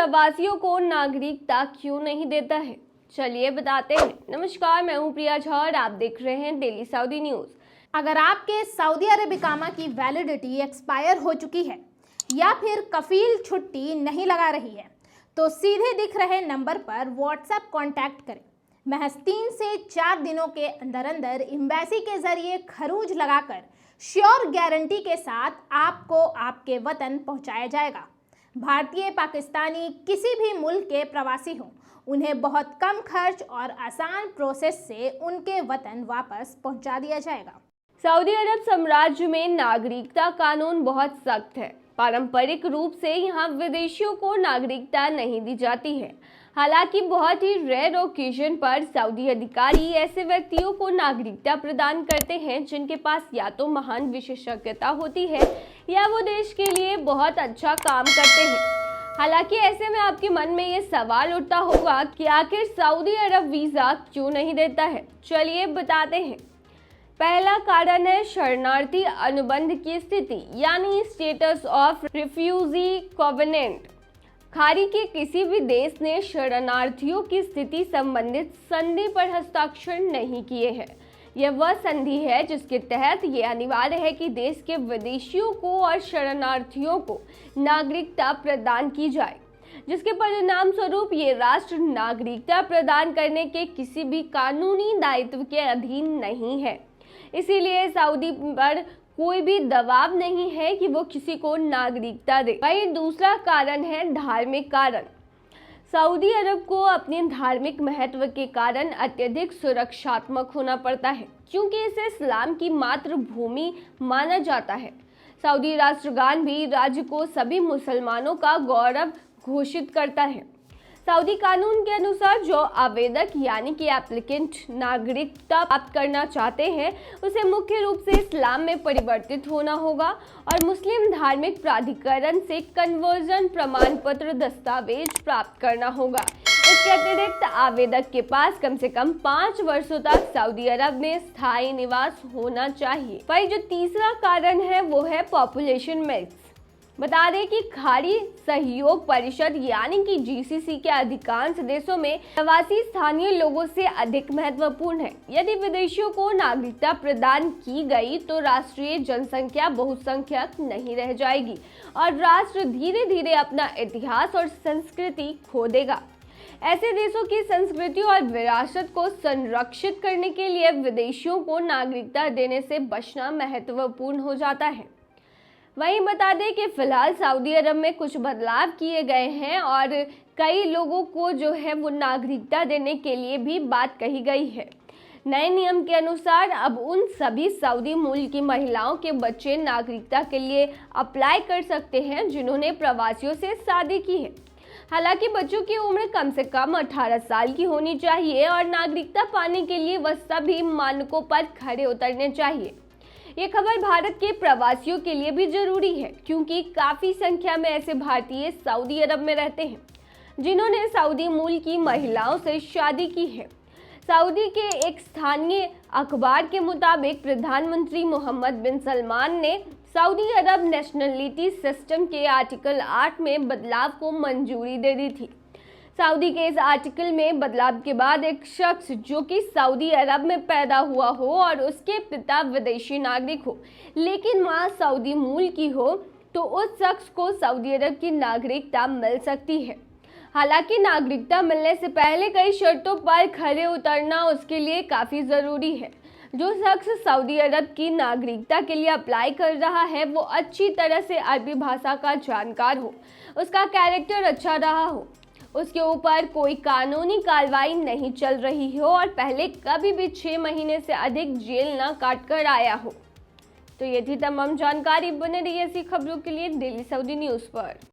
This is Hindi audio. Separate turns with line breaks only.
प्रवासियों को नागरिकता क्यों नहीं देता है, चलिए बताते हैं। नमस्कार, मैं हूं प्रिया झा और आप देख रहे हैं डेली सऊदी न्यूज।
अगर आपके सऊदी अरब इकामा की वैलिडिटी एक्सपायर हो चुकी है या फिर कफील छुट्टी नहीं लगा रही है तो सीधे दिख रहे नंबर पर व्हाट्सएप कांटेक्ट करें। महज 3 से 4 दिनों के अंदर अंदर एम्बेसी के जरिए खरूज लगाकर श्योर गारंटी के साथ आपको आपके वतन पहुंचाया जाएगा। भारतीय, पाकिस्तानी, किसी भी मुल्क के प्रवासी हों, उन्हें बहुत कम खर्च और आसान प्रोसेस से उनके वतन वापस पहुंचा दिया जाएगा।
सऊदी अरब साम्राज्य में नागरिकता कानून बहुत सख्त है। पारंपरिक रूप से यहाँ विदेशियों को नागरिकता नहीं दी जाती है। हालांकि बहुत ही रेयर ओकेजन पर सऊदी अधिकारी ऐसे व्यक्तियों को नागरिकता प्रदान करते हैं जिनके पास या तो महान विशेषज्ञता होती है या वो देश के लिए बहुत अच्छा काम करते हैं। हालांकि ऐसे में आपके मन में ये सवाल उठता होगा कि आखिर सऊदी अरब वीज़ा क्यों नहीं देता है। चलिए बताते हैं। पहला कारण है शरणार्थी अनुबंध की स्थिति, यानी स्टेटस ऑफ रिफ्यूजी कॉवेनेंट। खाड़ी के किसी भी देश ने शरणार्थियों की स्थिति संबंधित संधि पर हस्ताक्षर नहीं किए हैं। यह वह संधि है जिसके तहत ये अनिवार्य है कि देश के विदेशियों को और शरणार्थियों को नागरिकता प्रदान की जाए, जिसके परिणाम स्वरूप ये राष्ट्र नागरिकता प्रदान करने के किसी भी कानूनी दायित्व के अधीन नहीं है। इसीलिए सऊदी पर कोई भी दबाव नहीं है कि वो किसी को नागरिकता दे। वहीं दूसरा कारण है धार्मिक कारण। सऊदी अरब को अपने धार्मिक महत्व के कारण अत्यधिक सुरक्षात्मक होना पड़ता है, क्योंकि इसे इस्लाम की मातृभूमि माना जाता है। सऊदी राष्ट्रगान भी राज्य को सभी मुसलमानों का गौरव घोषित करता है। सऊदी कानून के अनुसार जो आवेदक यानी कि एप्लीकेंट नागरिकता प्राप्त करना चाहते हैं उसे मुख्य रूप से इस्लाम में परिवर्तित होना होगा और मुस्लिम धार्मिक प्राधिकरण से कन्वर्जन प्रमाण पत्र दस्तावेज प्राप्त करना होगा। इसके अतिरिक्त आवेदक के पास कम से कम 5 वर्षों तक सऊदी अरब में स्थायी निवास होना चाहिए। वही जो तीसरा कारण है वो है पॉपुलेशन मिक्स। बता दें कि खाड़ी सहयोग परिषद यानी कि जीसीसी के अधिकांश देशों में प्रवासी स्थानीय लोगों से अधिक महत्वपूर्ण है। यदि विदेशियों को नागरिकता प्रदान की गई तो राष्ट्रीय जनसंख्या बहुसंख्यक नहीं रह जाएगी और राष्ट्र धीरे धीरे अपना इतिहास और संस्कृति खो देगा। ऐसे देशों की संस्कृति और विरासत को संरक्षित करने के लिए विदेशियों को नागरिकता देने से बचना महत्वपूर्ण हो जाता है। वहीं बता दें कि फिलहाल सऊदी अरब में कुछ बदलाव किए गए हैं और कई लोगों को जो है वो नागरिकता देने के लिए भी बात कही गई है। नए नियम के अनुसार अब उन सभी सऊदी मूल की महिलाओं के बच्चे नागरिकता के लिए अप्लाई कर सकते हैं जिन्होंने प्रवासियों से शादी की है। हालांकि बच्चों की उम्र कम से कम 18 साल की होनी चाहिए और नागरिकता पाने के लिए वह सभी मानकों पर खरे उतरने चाहिए। ये खबर भारत के प्रवासियों के लिए भी जरूरी है, क्योंकि काफी संख्या में ऐसे भारतीय सऊदी अरब में रहते हैं जिन्होंने सऊदी मूल की महिलाओं से शादी की है। सऊदी के एक स्थानीय अखबार के मुताबिक प्रधानमंत्री मोहम्मद बिन सलमान ने सऊदी अरब नेशनलिटी सिस्टम के आर्टिकल 8 में बदलाव को मंजूरी दे दी थी। सऊदी के इस आर्टिकल में बदलाव के बाद एक शख्स जो कि सऊदी अरब में पैदा हुआ हो और उसके पिता विदेशी नागरिक हो लेकिन मां सऊदी मूल की हो, तो उस शख्स को सऊदी अरब की नागरिकता मिल सकती है। हालांकि नागरिकता मिलने से पहले कई शर्तों पर खरे उतरना उसके लिए काफ़ी ज़रूरी है। जो शख्स सऊदी अरब की नागरिकता के लिए अप्लाई कर रहा है वो अच्छी तरह से अरबी भाषा का जानकार हो, उसका कैरेक्टर अच्छा रहा हो, उसके ऊपर कोई कानूनी कार्रवाई नहीं चल रही हो और पहले कभी भी 6 महीने से अधिक जेल न काट कर आया हो। तो ये थी तमाम जानकारी। बने रहिए ऐसी खबरों के लिए डेली सऊदी न्यूज़ पर।